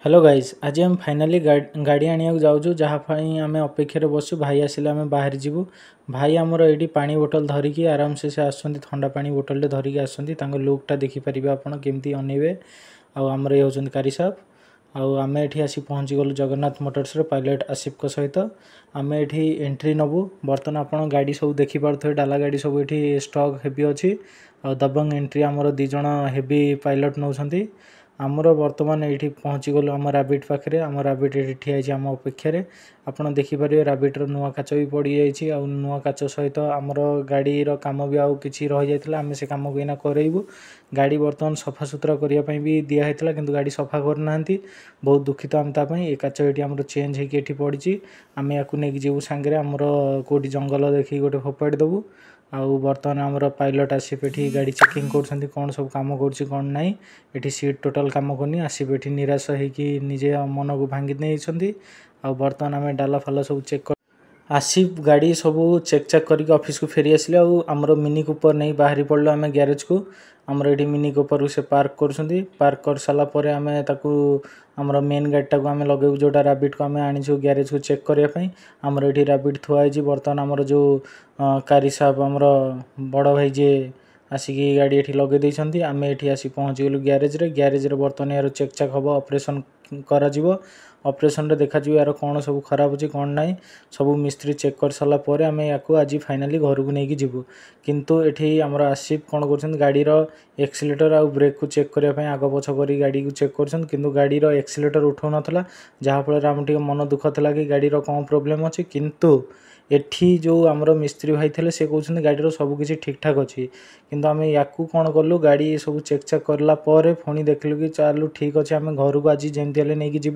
Hello guys आज हम finally गाड़ी आनिया जाऊँ जहाँपाई आम अपेक्षार बसु भाई आसिले आम बाहर जीवु भाई आमर ये पानी बोतल धरिकी आराम से आसुँच ठंडा पानी बोतल धरिकी आसुँच लुकटा देखिपारे आपड़ केमती अनेबे आमर ये होती कारी साहब आम ये आसी पहुँची गलु जगन्नाथ मोटर्स पायलट आसिफ सहित आम ये एंट्री नबु बर्तमान आप गाड़ी सब देखिपे डाला गाड़ी सब ये स्टक हेवी अच्छी दबंग एंट्री आमर दीज हेवी पायलट नौ आमर बर्तमान ये पहुँची गलु आम राबिट पाखे आम राबिट ये ठिया आम अपेक्षार आपड़ देखिपारे राबिट्र नुआ काच भी पड़ जाइए नुआ काच सहित आमर गाड़ी काम भी आउ कि रही जाता आम से कम को करेबू गाड़ी बर्तमान सफा सुतरा करने भी दिखाई कि गाड़ी सफा करना बहुत दुखित आम तापाई ए काच ये आम चेंज होगी पड़ी आम या जीवु सांगे आमर कौटी जंगल देखिए गोटे फोपाड़ी देवु आउ बर्तमान आमर पायलट आसिप गाड़ी चेकिंग कर कौन सब कम कर कौन ना ये सीट टोटाल कम करनी आसिप ये निराश होगी निजे मन को भांगी नहीं बर्तमान आम डाला फाला सब चेक कर आसिफ गाड़ी सब चेक चेक करके ऑफिस को फेरी आसिले आमर मिनी कूपर नहीं बाहरी पड़लो आम ग्यारेज को आमर ये मिनी कूपर से पार्क कर सारापर आम आमर मेन गाड़ीटा को आम लगे जोटा राबिट को आम आनीचु ग्यारेज को चेक करने आमर ये राबिट थुआई बर्तमान आमर जो कारी साहब आमर बड़ भाई जे आसिकी गाड़ी ये लगे देइछंती आम ये आसी पहुँची गलु ग्यारेज बर्तमान यार चेक चेक हम ऑपरेशन करा ऑपरेशन रे देखा यार कौन सब खराब अच्छी कौन ना सब मिस्त्री चेक कर सारापर आम या आज फाइनाली घर को लेकिन जीवु किंतु ये आमर आसिफ कौन कर गाड़ी एक्सीलेटर आ ब्रेक को चेक करने आग पछ कर गाड़ी को चेक कर गाड़ी एक्सीलेटर उठाऊ नाला जहाँफल आम मन दुख था कि गाड़ी कौन प्रोब्लेम अच्छी किंतु एठी जो आमर मिस्त्री भाई थे से कहते गाड़ी सबकि ठीक ठाक अच्छी किंतु आम या कौन कलु गाड़ी सब चेक चेक करापर पुणी देखलु कि चलू ठीक अच्छे आम घर को आज जमी नहीं कि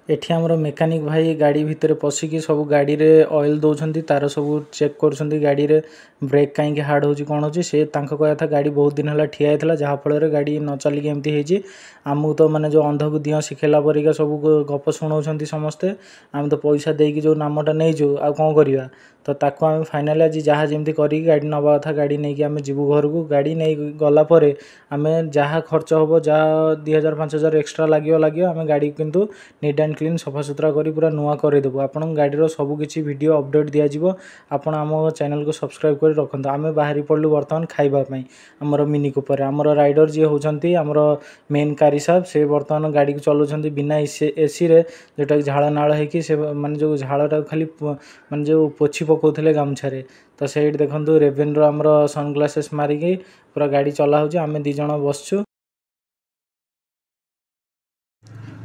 एठी आमर मेकानिक भाई गाड़ी भितर पशिकी सब गाड़ी रे ऑयल दौरान तार सब चेक कर गाड़ी रे ब्रेक कहीं हार्ड हो कौन हो कहया था गाड़ी बहुत दिन है ठिया होता जहाँफल गाड़ी न चलिकी एमती आमको तो मैंने जो अंध को दिह शिखेला परिका सब गप शुणाऊँ समस्ते आम तो पैसा देकी जो नामटा नहींचु आ कौन करवा तो ताको आम फाइनाली आज जहाँ जमी करी गाड़ी नवा कथा गाड़ी नहीं आम जीवु घर को गाड़ी नहीं गलापर आम जहाँ खर्च हम जहाँ 2000-5000 एक्सट्रा लगे आम गाड़ी किंतु नीट एंड क्लीन सफा सुतरा करी पूरा नुआ करदेबू आपन गाड़ी सबकि वीडियो अपडेट दिज्व आपन आम चैनल को सब्सक्राइब कर रखते आम बाहरी पड़लु बर्तमान खाइबापी आमर मिनी कूपर आमर राइडर जी होती आमर मेन कारी साहब से बर्तमान गाड़ी को चलाउछंती बिना एसी रे जोटा झाड़ नाड़ होगी से माने जो झाड़टा खाली माने जो पोछी पकाउथले गामछारे तो से देखो रेवेन आमर सनग्लासेस मारिकी पूरा गाड़ी चला आम दीज बसचु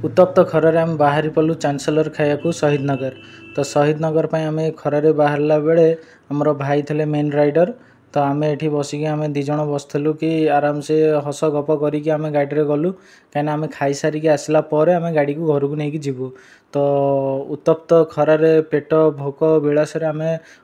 उत्तप्त खरारे आम बाहरी पड़लु चांसेलर खाया शहीद नगर तो शहीद नगर पर आम खरारे बाहरला बेले आमर भाई थे मेन राइडर तो आम ये बसिकी आम दीज बसलु कि आराम से हस गप करी आम गाड़ी गलु कहीं आम खाई सारिकी आसला आम गाड़ी को घर को लेकिन जीवु तो उत्तप्त खरारे पेट भोक बेलासरे आम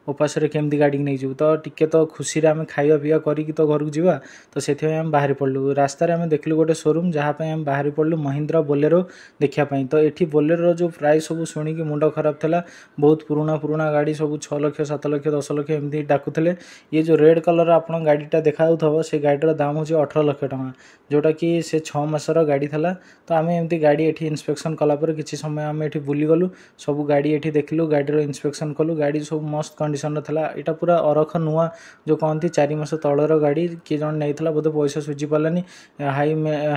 उपास केमती गाड़ी नहीं जीवु तो टिके तो खुशी आम खाଇବା पीवा करी तो घर को जीवा तो से आम बाहरी पड़लु रास्तार आम देखलु गोटे शोरूम जहाँपाई आम बाहरी पड़लु महिंद्रा बोलेरो देखापी तो ये बोलेरो जो प्राइस सब शुणिकी मुंड खराब था बहुत पुराना गाड़ी सब 6 लाख 7 लाख 10 लाख एमती डाकुले ये जो रेड कलर आप गाड़ीटा देखा से गाड़ीर दाम हूँ 18 लाख टଙ୍କା जोटा कि से 6 मासर गाड़ी था तो आम एमती गाड़ी ये इन्स्पेक्शन कलापर किसी समय आम ये बुलीगलु सब गाड़ी ये देखलु गाड़ीर इन्स्पेक्शन कलु गाड़ी सब मस्त कंडीशन था यहाँ पूरा अरख नुआ जो कहती 4 मास तलर गाड़ी किए जन नहीं बोधे पैसा सुझी पारानी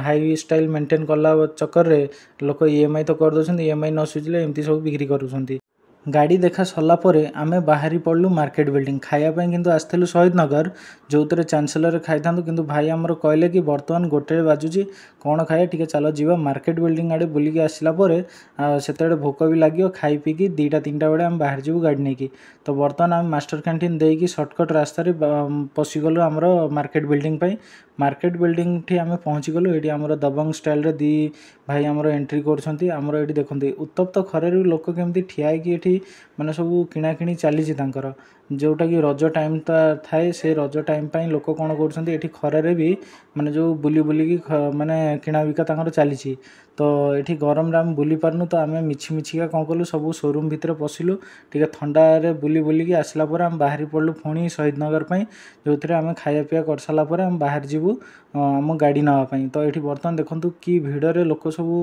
हाई स्टाइल मेंटेन कला चक्कर में लोक ईएमआई तो करदे ईएमआई न सुझिले एमती सब बिक्री करुँच गाड़ी देखा सरलापर आम बाहरी पड़लु मार्केट बिल्डिंग खायापाई किंतु आसलु शहीद नगर जो थे चांसेलर खाई था किंतु भाई आमर कहले कि बर्तमान गोटे बाजुची कौन खाया टी चलो जी मार्केट बिल्डिंग आड़े बुलिकी आसला से भोक भी लगे खाई पीकी 2टा-3टा बेले आम बाहर जीवु गाड़ी नहीं तो बर्तमान आम मास्टर कैंटीन देकी सर्टकट रास्त पशिगलु आमर मार्केट बिल्डिंग मार्केट बिल्डिंग ठी आम पहुँची गलु ये आमर दबंग स्टाइल रे दी भाई आमर एंट्री करमर ये देखते उत्तप्त खरार लोक केमती ठिया कि माने सब किणाकिणी चली जोटा कि रज टाइम थाए से रज टाइम लोक कौन कर खरारे भी माने जो बुली बुलिकी माने किणा बिका चली तो ये गरम आम बुली पार्नु तो आम मिछिका कौन कलु सब शोरूम भितर पशिलु टे थंडारे बुली बुलिकी आसला आम बाहरी पड़लु पुणी शहीद नगर जो थे आम खाया पीवा कर सारापर आम बाहर जीवु ଆମ ଗାଡ଼ି ନେବା ପାଇଁ। ତ ଏଠି ବର୍ତ୍ତମାନ ଦେଖନ୍ତୁ କି ଭିଡ଼ରେ ଲୋକ ସବୁ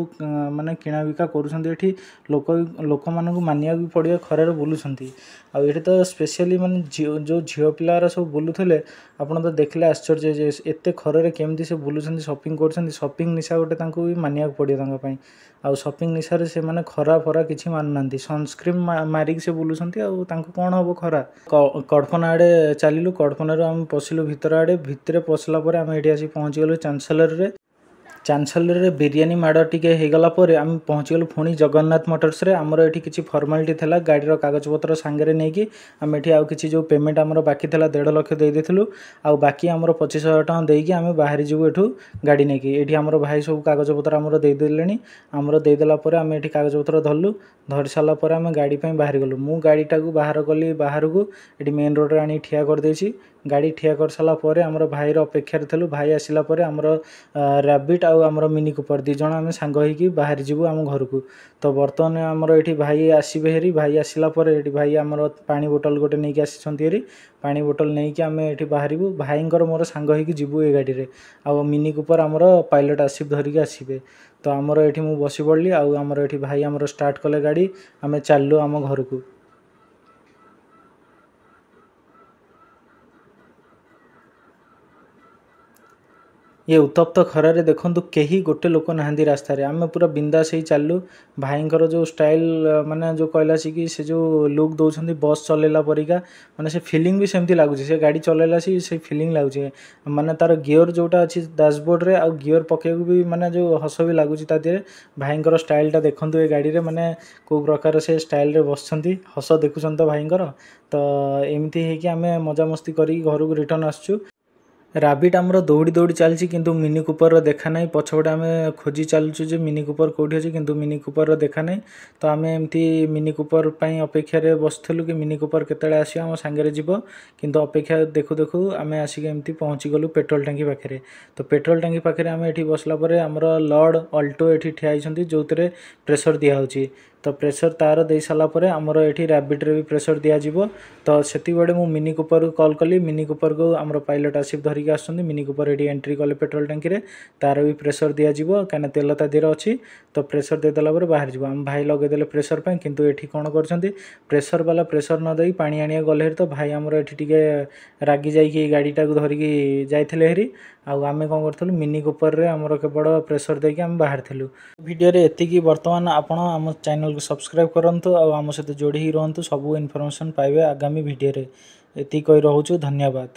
ମାନେ କିଣାବିକା କରୁଛନ୍ତି। ଏଠି ଲୋକମାନଙ୍କୁ ମାନିବାକୁ ବି ପଡ଼ିବ, ଖରାରେ ବୁଲୁଛନ୍ତି। ଆଉ ଏଠି ତ ସ୍ପେଶିଆଲି ମାନେ ଯେଉଁ ଝିଅ ପିଲାରା ସବୁ ବୁଲୁଥିଲେ, ଆପଣ ତ ଦେଖିଲେ ଆଶ୍ଚର୍ଯ୍ୟ ଯେ ଏତେ ଖରାରେ କେମିତି ସେ ବୁଲୁଛନ୍ତି, ସପିଂ କରୁଛନ୍ତି। ସପିଂ ନିଶା ଗୋଟେ ତାଙ୍କୁ ବି ମାନିବାକୁ ପଡ଼ିବ ତାଙ୍କ ପାଇଁ। ଆଉ ସପିଂ ନିଶାରେ ସେମାନେ ଖରା ଫରା କିଛି ମାନୁନାହାନ୍ତି, ସନସ୍କ୍ରିନ୍ ମାରିକି ସେ ବୁଲୁଛନ୍ତି। ଆଉ ତାଙ୍କୁ କ'ଣ ହେବ ଖରା। କଡ଼୍କନା ଆଡ଼େ ଚାଲିଲୁ, କଡ଼୍କନାରୁ ଆମେ ପଶିଲୁ ଭିତର ଆଡ଼େ। ଭିତରେ ପଶିଲା ପରେ ଆମେ ଏଠି ଆସି ପହଞ୍ଚିଗଲୁ ଚାନ୍ସେଲରରେ। ଚାନ୍ସେଲରରେ ବିରିୟାନୀ ମାଡ଼ ଟିକେ ହେଇଗଲା ପରେ ଆମେ ପହଞ୍ଚିଗଲୁ ପୁଣି ଜଗନ୍ନାଥ ମୋଟର୍ସରେ। ଆମର ଏଠି କିଛି ଫର୍ମାଲିଟି ଥିଲା, ଗାଡ଼ିର କାଗଜପତ୍ର ସାଙ୍ଗରେ ନେଇକି ଆମେ ଏଠି ଆଉ କିଛି ଯେଉଁ ପେମେଣ୍ଟ ଆମର ବାକି ଥିଲା 1.5 ଲକ୍ଷ ଦେଇଦେଇଥିଲୁ। ଆଉ ବାକି ଆମର 25,000 ଟଙ୍କା ଦେଇକି ଆମେ ବାହାରି ଯିବୁ ଏଠୁ ଗାଡ଼ି ନେଇକି। ଏଠି ଆମର ଭାଇ ସବୁ କାଗଜପତ୍ର ଆମର ଦେଇଦେଲେଣି। ଆମର ଦେଇଦେଲା ପରେ ଆମେ ଏଠି କାଗଜପତ୍ର ଧରି ସାରିଲା ପରେ ଆମେ ଗାଡ଼ି ପାଇଁ ବାହାରିଗଲୁ। ମୁଁ ଗାଡ଼ିଟାକୁ ବାହାର କଲି ବାହାରକୁ, ଏଠି ମେନ୍ ରୋଡ଼ରେ ଆଣି ଠିଆ କରିଦେଇଛି। ଗାଡ଼ି ଠିଆ କରିସାରିଲା ପରେ ଆମର ଭାଇର ଅପେକ୍ଷାରେ ଥିଲୁ। ଭାଇ ଆସିଲା ପରେ ଆମର ରାବିଟ୍ ଆଉ ଆମର ମିନି କୁପର 2 ଜଣ ଆମେ ସାଙ୍ଗ ହେଇକି ବାହାରି ଯିବୁ ଆମ ଘରକୁ। ତ ବର୍ତ୍ତମାନ ଆମର ଏଠି ଭାଇ ଆସିବେ ହେରି। ଭାଇ ଆସିଲା ପରେ ଏଠି ଭାଇ ଆମର ପାଣି ବୋଟଲ ଗୋଟେ ନେଇକି ଆସିଛନ୍ତି ହେରି। ପାଣି ବୋଟଲ ନେଇକି ଆମେ ଏଠି ବାହାରିବୁ। ଭାଇଙ୍କର ମୋର ସାଙ୍ଗ ହେଇକି ଯିବୁ ଏ ଗାଡ଼ିରେ। ଆଉ ମିନି କୁପର ଆମର ପାଇଲଟ ଆସିଫ୍ ଧରିକି ଆସିବେ। ତ ଆମର ଏଠି ମୁଁ ବସି ପଡ଼ିଲି। ଆଉ ଆମର ଏଠି ଭାଇ ଆମର ଷ୍ଟାର୍ଟ କଲେ ଗାଡ଼ି। ଆମେ ଚାଲିଲୁ ଆମ ଘରକୁ। ये उत्तप्त खरारे देखंतु केही गोटे लोक नाहांती रास्ताରେ। ଆମେ ପୁରା ବିନ୍ଦାस ହେଇ ଚାଲୁ। ଭାଇଙ୍କର ଯେଉଁ ଷ୍ଟାଇଲ୍ ମାନେ ଯେଉଁ କହିଲା କି ସେ ଯେଉଁ ଲୁକ୍ ଦେଉଛନ୍ତି ବସ୍ ଚଲେଇଲା ପରିକା, ମାନେ ସେ ଫିଲିଙ୍ଗ ବି ସେମିତି ଲାଗୁଛି। ସେ ଗାଡ଼ି ଚଲେଇଲା ସେ ଫିଲିଙ୍ଗ ଲାଗୁଛି। ମାନେ ତାର ଗିଅର ଯେଉଁଟା ଅଛି ଡ୍ୟାସବୋର୍ଡ଼ରେ, ଆଉ ଗିଅର ପକେଇବାକୁ ବି ମାନେ ଯେଉଁ ହସ ବି ଲାଗୁଛି ତା ଦେହରେ। ଭାଇଙ୍କର ଷ୍ଟାଇଲ୍ଟା ଦେଖନ୍ତୁ ଏ ଗାଡ଼ିରେ, ମାନେ କେଉଁ ପ୍ରକାର ସେ ଷ୍ଟାଇଲ୍ରେ ବସିଛନ୍ତି। ହସ ଦେଖୁଛନ୍ତି ତ ଭାଇଙ୍କର। ତ ଏମିତି ହେଇକି ଆମେ ମଜାମସ୍ତି କରିକି ଘରକୁ ରିଟର୍ନ ଆସୁଛୁ। ରାବିଟ୍ ଆମର ଦୌଡ଼ି ଦୌଡ଼ି ଚାଲିଛି, କିନ୍ତୁ ମିନି କୁପରର ଦେଖା ନାହିଁ। ପଛପଟେ ଆମେ ଖୋଜି ଚାଲୁଛୁ ଯେ ମିନି କୁପର କେଉଁଠି ଅଛି, କିନ୍ତୁ ମିନି କୁପରର ଦେଖା ନାହିଁ। ତ ଆମେ ଏମିତି ମିନି କୁପର ପାଇଁ ଅପେକ୍ଷାରେ ବସିଥିଲୁ କି ମିନି କୁପର କେତେବେଳେ ଆସିବ ଆମ ସାଙ୍ଗରେ ଯିବ। କିନ୍ତୁ ଅପେକ୍ଷା ଦେଖୁ ଦେଖୁ ଆମେ ଆସିକି ଏମିତି ପହଞ୍ଚିଗଲୁ ପେଟ୍ରୋଲ ଟାଙ୍କି ପାଖରେ। ତ ପେଟ୍ରୋଲ ଟାଙ୍କି ପାଖରେ ଆମେ ଏଠି ବସିଲା ପରେ ଆମର ଲର୍ଡ଼ ଅଲ୍ଟୋ ଏଠି ଠିଆ ହେଇଛନ୍ତି, ଯେଉଁଥିରେ ପ୍ରେସର ଦିଆହେଉଛି। ତ ପ୍ରେସର ତାର ଦେଇ ସାରିଲା ପରେ ଆମର ଏଠି ରାବିଟ୍ରେ ବି ପ୍ରେସର ଦିଆଯିବ। ତ ସେତିକିବେଳେ ମୁଁ ମିନି କୁପରକୁ କଲ୍ କଲି। ମିନି କୁପରକୁ ଆମର ପାଇଲଟ ଆସିଫ୍ ଧରିକି ଆସୁଛନ୍ତି। ମିନି କୁପର ଏଠି ଏଣ୍ଟ୍ରି କଲେ ପେଟ୍ରୋଲ ଟାଙ୍କିରେ, ତାର ବି ପ୍ରେସର ଦିଆଯିବ କାହିଁକିନା ତେଲ ତା ଦେହରେ ଅଛି। ତ ପ୍ରେସର ଦେଇଦେଲା ପରେ ବାହାରିଯିବ। ଆମ ଭାଇ ଲଗେଇଦେଲେ ପ୍ରେସର ପାଇଁ, କିନ୍ତୁ ଏଠି କ'ଣ କରିଛନ୍ତି, ପ୍ରେସର ବାଲା ପ୍ରେସର ନ ଦେଇ ପାଣି ଆଣିବାକୁ ଗଲେ ହେରି। ତ ଭାଇ ଆମର ଏଠି ଟିକେ ରାଗି ଯାଇକି ଗାଡ଼ିଟାକୁ ଧରିକି ଯାଇଥିଲେ ହେରି। ଆଉ ଆମେ କ'ଣ କରିଥିଲୁ, ମିନି କୁପରରେ ଆମର କେବଳ ପ୍ରେସର ଦେଇକି ଆମେ ବାହାରିଥିଲୁ। ଭିଡ଼ିଓରେ ଏତିକି। ବର୍ତ୍ତମାନ ଆପଣ ଆମ ଚ୍ୟାନେଲକୁ ସବସ୍କ୍ରାଇବ୍ କରନ୍ତୁ ଆଉ ଆମ ସହିତ ଯୋଡ଼ି ହୋଇ ରୁହନ୍ତୁ। ସବୁ ଇନଫର୍ମେସନ୍ ପାଇବେ ଆଗାମୀ ଭିଡ଼ିଓରେ। ଏତିକି କହି ରହୁଛୁ, ଧନ୍ୟବାଦ।